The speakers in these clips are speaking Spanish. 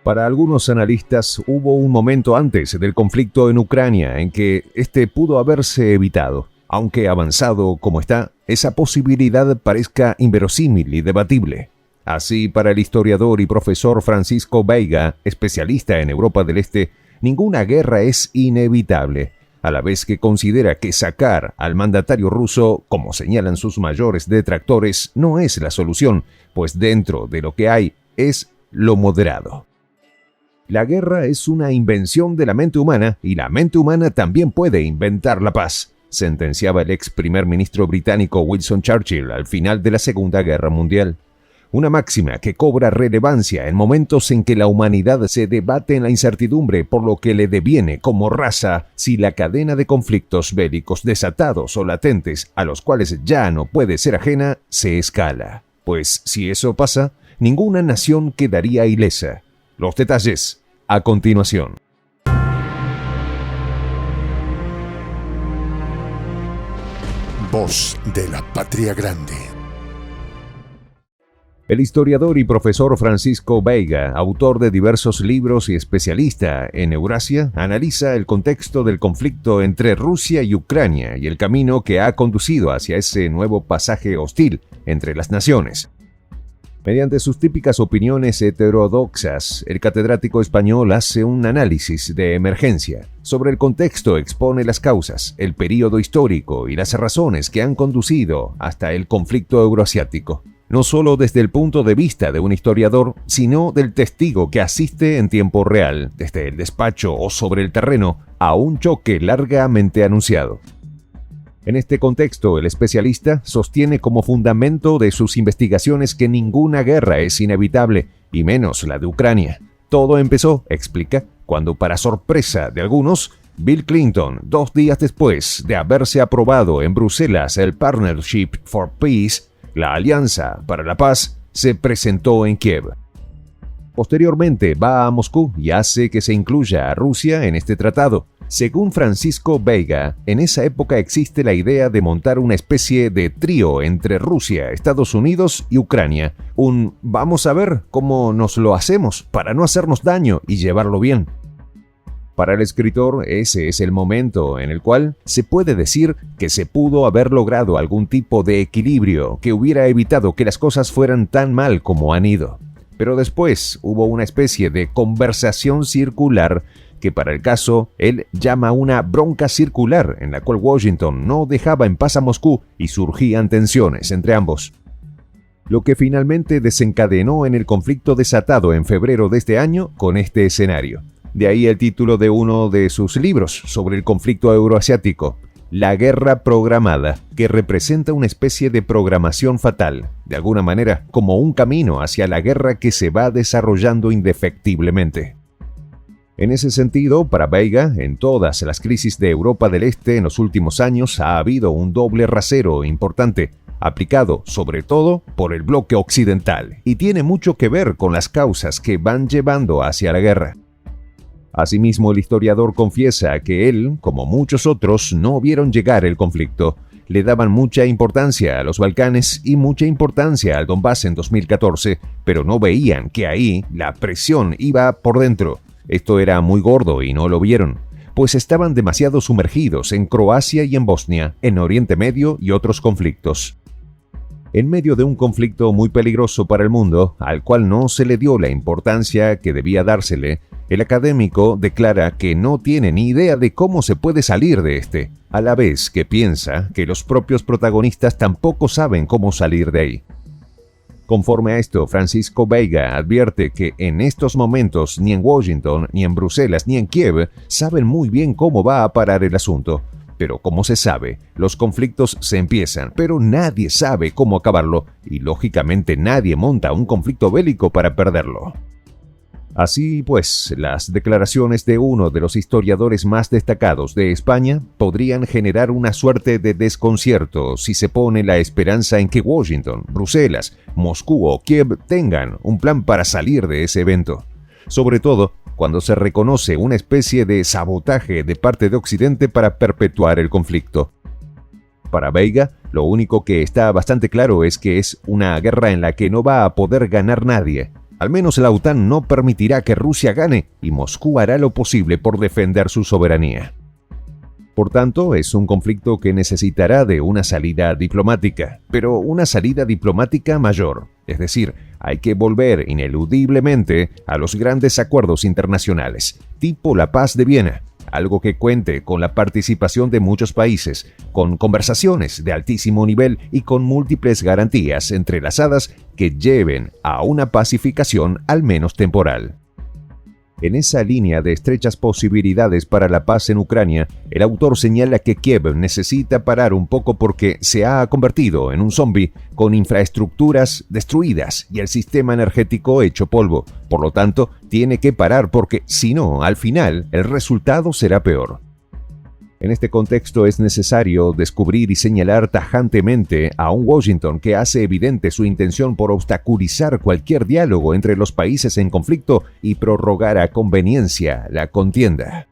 Para algunos analistas hubo un momento antes del conflicto en Ucrania en que este pudo haberse evitado. Aunque avanzado como está, esa posibilidad parezca inverosímil y debatible. Así, para el historiador y profesor Francisco Veiga, especialista en Europa del Este, ninguna guerra es inevitable, a la vez que considera que sacar al mandatario ruso, como señalan sus mayores detractores, no es la solución, pues dentro de lo que hay es lo moderado. La guerra es una invención de la mente humana y la mente humana también puede inventar la paz, sentenciaba el ex primer ministro británico Winston Churchill al final de la Segunda Guerra Mundial. Una máxima que cobra relevancia en momentos en que la humanidad se debate en la incertidumbre por lo que le deviene como raza si la cadena de conflictos bélicos desatados o latentes a los cuales ya no puede ser ajena se escala. Pues si eso pasa, ninguna nación quedaría ilesa. Los detalles a continuación. Voz de la Patria Grande. El historiador y profesor Francisco Veiga, autor de diversos libros y especialista en Eurasia, analiza el contexto del conflicto entre Rusia y Ucrania y el camino que ha conducido hacia ese nuevo pasaje hostil entre las naciones. Mediante sus típicas opiniones heterodoxas, el catedrático español hace un análisis de emergencia. Sobre el contexto expone las causas, el período histórico y las razones que han conducido hasta el conflicto euroasiático. No solo desde el punto de vista de un historiador, sino del testigo que asiste en tiempo real, desde el despacho o sobre el terreno, a un choque largamente anunciado. En este contexto, el especialista sostiene como fundamento de sus investigaciones que ninguna guerra es inevitable, y menos la de Ucrania. Todo empezó, explica, cuando para sorpresa de algunos, Bill Clinton, 2 días después de haberse aprobado en Bruselas el Partnership for Peace, la Alianza para la Paz, se presentó en Kiev. Posteriormente va a Moscú y hace que se incluya a Rusia en este tratado. Según Francisco Veiga, en esa época existe la idea de montar una especie de trío entre Rusia, Estados Unidos y Ucrania. Vamos a ver cómo nos lo hacemos para no hacernos daño y llevarlo bien. Para el escritor, ese es el momento en el cual se puede decir que se pudo haber logrado algún tipo de equilibrio que hubiera evitado que las cosas fueran tan mal como han ido. Pero después hubo una especie de conversación circular que para el caso él llama una bronca circular en la cual Washington no dejaba en paz a Moscú y surgían tensiones entre ambos. Lo que finalmente desencadenó en el conflicto desatado en febrero de este año con este escenario. De ahí el título de uno de sus libros sobre el conflicto euroasiático, La guerra programada, que representa una especie de programación fatal, de alguna manera como un camino hacia la guerra que se va desarrollando indefectiblemente. En ese sentido, para Veiga, en todas las crisis de Europa del Este en los últimos años ha habido un doble rasero importante, aplicado sobre todo por el bloque occidental, y tiene mucho que ver con las causas que van llevando hacia la guerra. Asimismo, el historiador confiesa que él, como muchos otros, no vieron llegar el conflicto. Le daban mucha importancia a los Balcanes y mucha importancia al Donbass en 2014, pero no veían que ahí la presión iba por dentro. Esto era muy gordo y no lo vieron, pues estaban demasiado sumergidos en Croacia y en Bosnia, en Oriente Medio y otros conflictos. En medio de un conflicto muy peligroso para el mundo, al cual no se le dio la importancia que debía dársele, el académico declara que no tiene ni idea de cómo se puede salir de este, a la vez que piensa que los propios protagonistas tampoco saben cómo salir de ahí. Conforme a esto, Francisco Veiga advierte que en estos momentos ni en Washington, ni en Bruselas, ni en Kiev saben muy bien cómo va a parar el asunto. Pero como se sabe, los conflictos se empiezan, pero nadie sabe cómo acabarlo y lógicamente nadie monta un conflicto bélico para perderlo. Así pues, las declaraciones de uno de los historiadores más destacados de España podrían generar una suerte de desconcierto si se pone la esperanza en que Washington, Bruselas, Moscú o Kiev tengan un plan para salir de ese evento. Sobre todo, cuando se reconoce una especie de sabotaje de parte de Occidente para perpetuar el conflicto. Para Veiga, lo único que está bastante claro es que es una guerra en la que no va a poder ganar nadie. Al menos la OTAN no permitirá que Rusia gane y Moscú hará lo posible por defender su soberanía. Por tanto, es un conflicto que necesitará de una salida diplomática, pero una salida diplomática mayor. Es decir, hay que volver ineludiblemente a los grandes acuerdos internacionales, tipo la Paz de Viena, algo que cuente con la participación de muchos países, con conversaciones de altísimo nivel y con múltiples garantías entrelazadas que lleven a una pacificación al menos temporal. En esa línea de estrechas posibilidades para la paz en Ucrania, el autor señala que Kiev necesita parar un poco porque se ha convertido en un zombi con infraestructuras destruidas y el sistema energético hecho polvo. Por lo tanto, tiene que parar porque, si no, al final, el resultado será peor. En este contexto es necesario descubrir y señalar tajantemente a un Washington que hace evidente su intención por obstaculizar cualquier diálogo entre los países en conflicto y prorrogar a conveniencia la contienda.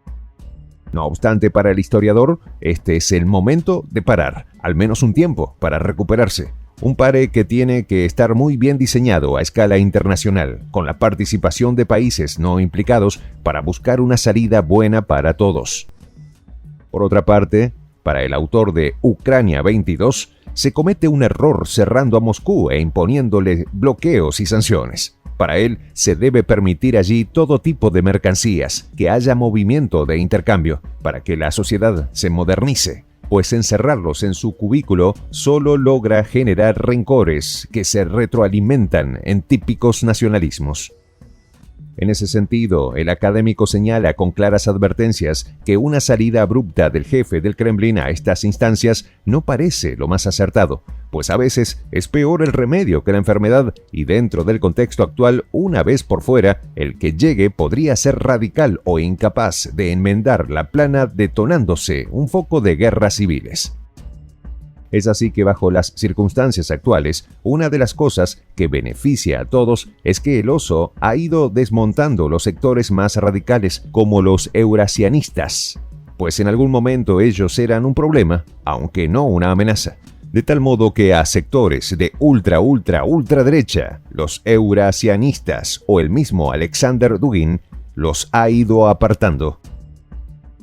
No obstante, para el historiador, este es el momento de parar, al menos un tiempo, para recuperarse. Un pare que tiene que estar muy bien diseñado a escala internacional, con la participación de países no implicados para buscar una salida buena para todos. Por otra parte, para el autor de Ucrania 22, se comete un error cerrando a Moscú e imponiéndole bloqueos y sanciones. Para él, se debe permitir allí todo tipo de mercancías, que haya movimiento de intercambio, para que la sociedad se modernice, pues encerrarlos en su cubículo solo logra generar rencores que se retroalimentan en típicos nacionalismos. En ese sentido, el académico señala con claras advertencias que una salida abrupta del jefe del Kremlin a estas instancias no parece lo más acertado, pues a veces es peor el remedio que la enfermedad y dentro del contexto actual, una vez por fuera, el que llegue podría ser radical o incapaz de enmendar la plana detonándose un foco de guerras civiles. Es así que bajo las circunstancias actuales, una de las cosas que beneficia a todos es que el oso ha ido desmontando los sectores más radicales como los eurasianistas, pues en algún momento ellos eran un problema, aunque no una amenaza. De tal modo que a sectores de ultraderecha, los eurasianistas o el mismo Alexander Dugin, los ha ido apartando.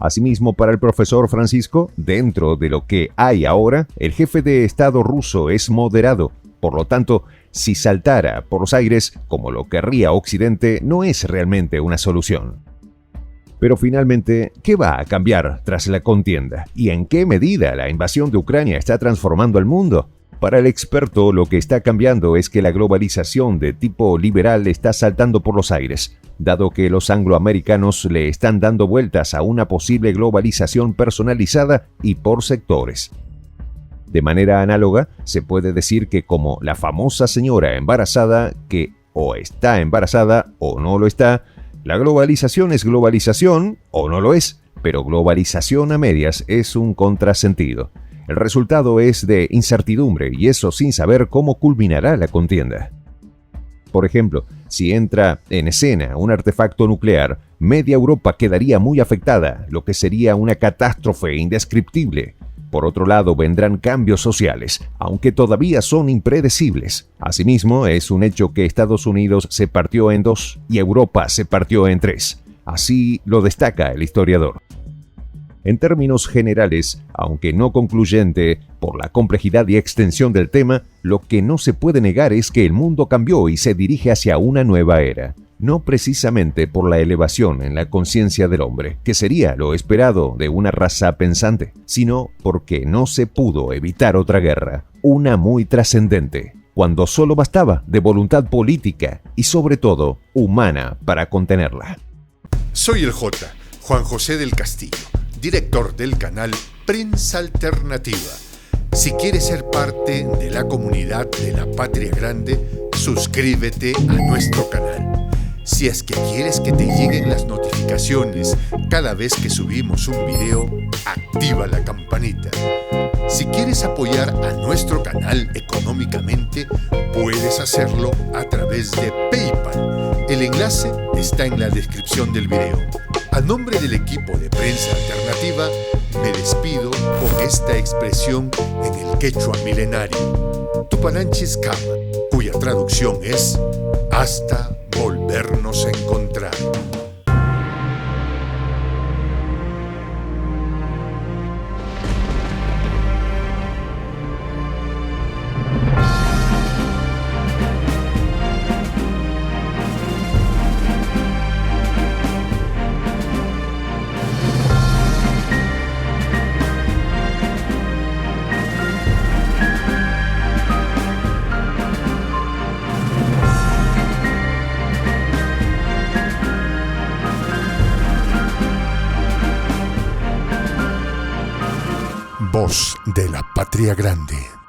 Asimismo, para el profesor Francisco, dentro de lo que hay ahora, el jefe de Estado ruso es moderado. Por lo tanto, si saltara por los aires, como lo querría Occidente, no es realmente una solución. Pero finalmente, ¿qué va a cambiar tras la contienda? ¿Y en qué medida la invasión de Ucrania está transformando al mundo? Para el experto, lo que está cambiando es que la globalización de tipo liberal está saltando por los aires, dado que los angloamericanos le están dando vueltas a una posible globalización personalizada y por sectores. De manera análoga, se puede decir que como la famosa señora embarazada que o está embarazada o no lo está, la globalización es globalización o no lo es, pero globalización a medias es un contrasentido. El resultado es de incertidumbre y eso sin saber cómo culminará la contienda. Por ejemplo, si entra en escena un artefacto nuclear, media Europa quedaría muy afectada, lo que sería una catástrofe indescriptible. Por otro lado, vendrán cambios sociales, aunque todavía son impredecibles. Asimismo, es un hecho que Estados Unidos se partió en dos y Europa se partió en tres. Así lo destaca el historiador. En términos generales, aunque no concluyente, por la complejidad y extensión del tema, lo que no se puede negar es que el mundo cambió y se dirige hacia una nueva era. No precisamente por la elevación en la conciencia del hombre, que sería lo esperado de una raza pensante, sino porque no se pudo evitar otra guerra, una muy trascendente, cuando solo bastaba de voluntad política y sobre todo humana para contenerla. Soy el J, Juan José del Castillo, director del canal Prensa Alternativa. Si quieres ser parte de la comunidad de la Patria Grande, suscríbete a nuestro canal. Si es que quieres que te lleguen las notificaciones cada vez que subimos un video, activa la campanita. Si quieres apoyar a nuestro canal económicamente, puedes hacerlo a través de PayPal. El enlace está en la descripción del video. A nombre del equipo de Prensa Alternativa, me despido con esta expresión en el quechua milenario, Tupananchis Kama, cuya traducción es hasta volvernos a encontrar. Voz de la Patria Grande.